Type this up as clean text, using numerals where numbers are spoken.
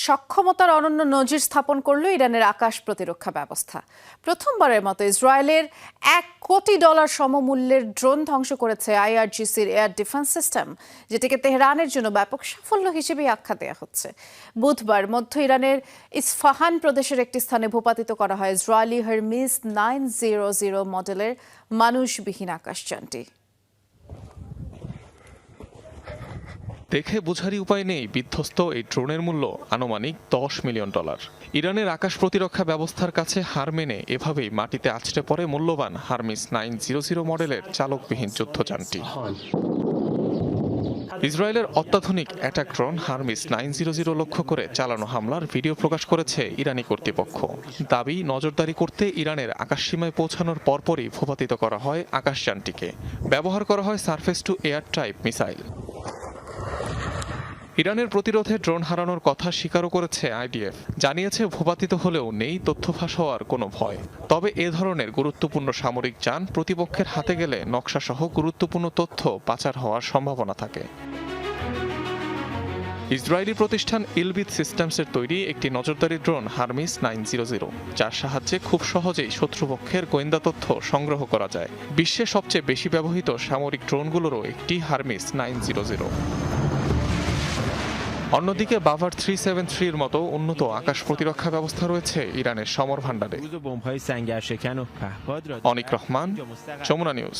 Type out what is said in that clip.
সক্ষমতার অনন্য নজির স্থাপন করল ইরানের আকাশ প্রতিরক্ষা ব্যবস্থা। প্রথমবারের মতো ইসরায়েলের $1 কোটি সমমূল্যের ড্রোন ধ্বংস করেছে আইআরজিসির এয়ার ডিফেন্স সিস্টেম, যেটিকে তেহরানের জন্য ব্যাপক সাফল্য হিসেবে আখ্যা দেওয়া হচ্ছে। বুধবার মধ্য ইরানের ইসফাহান প্রদেশের একটি স্থানে ভূপাতিত করা হয় ইসরায়েলি হারমিস 900 মডেলের মানুষবিহীন আকাশযানটি। দেখে বোঝারই উপায় নেই বিধ্বস্ত এই ড্রোনের মূল্য আনুমানিক $10 মিলিয়ন। ইরানের আকাশ প্রতিরক্ষা ব্যবস্থার কাছে হার মেনে এভাবেই মাটিতে আছড়ে পড়ে মূল্যবান হারমিস 900 মডেলের চালকবিহীন যুদ্ধযানটি। ইসরায়েলের অত্যাধুনিক অ্যাটাক ড্রোন হারমিস 900 লক্ষ্য করে চালানো হামলার ভিডিও প্রকাশ করেছে ইরানি কর্তৃপক্ষ। দাবি, নজরদারি করতে ইরানের আকাশসীমায় পৌঁছানোর পরপরই ভূপাতিত করা হয় আকাশযানটিকে। ব্যবহার করা হয় surface two air type missile. ইরানের প্রতিরোধে ড্রোন হারানোর কথা স্বীকারও করেছে আইডিএফ। জানিয়েছে ভূপাতিত হলেও নেই তথ্য ফাঁস হওয়ার কোনো ভয়। তবে এ ধরনের গুরুত্বপূর্ণ সামরিক যান প্রতিপক্ষের হাতে গেলে নকশাসহ গুরুত্বপূর্ণ তথ্য পাচার হওয়ার সম্ভাবনা থাকে। ইসরায়েলি প্রতিষ্ঠান ইলবিট সিস্টেমসের তৈরি একটি নজরদারি ড্রোন হারমিস 900, যার সাহায্যে খুব সহজেই শত্রুপক্ষের গোয়েন্দা তথ্য সংগ্রহ করা যায়। বিশ্বে সবচেয়ে বেশি ব্যবহৃত সামরিক ড্রোনগুলোরও একটি হারমিস 900। অন্যদিকে বাভার 373 এর মতো উন্নত আকাশ প্রতিরক্ষা ব্যবস্থা রয়েছে ইরানের সমর ভাণ্ডারে। অনিক রহমান, যমুনা নিউজ।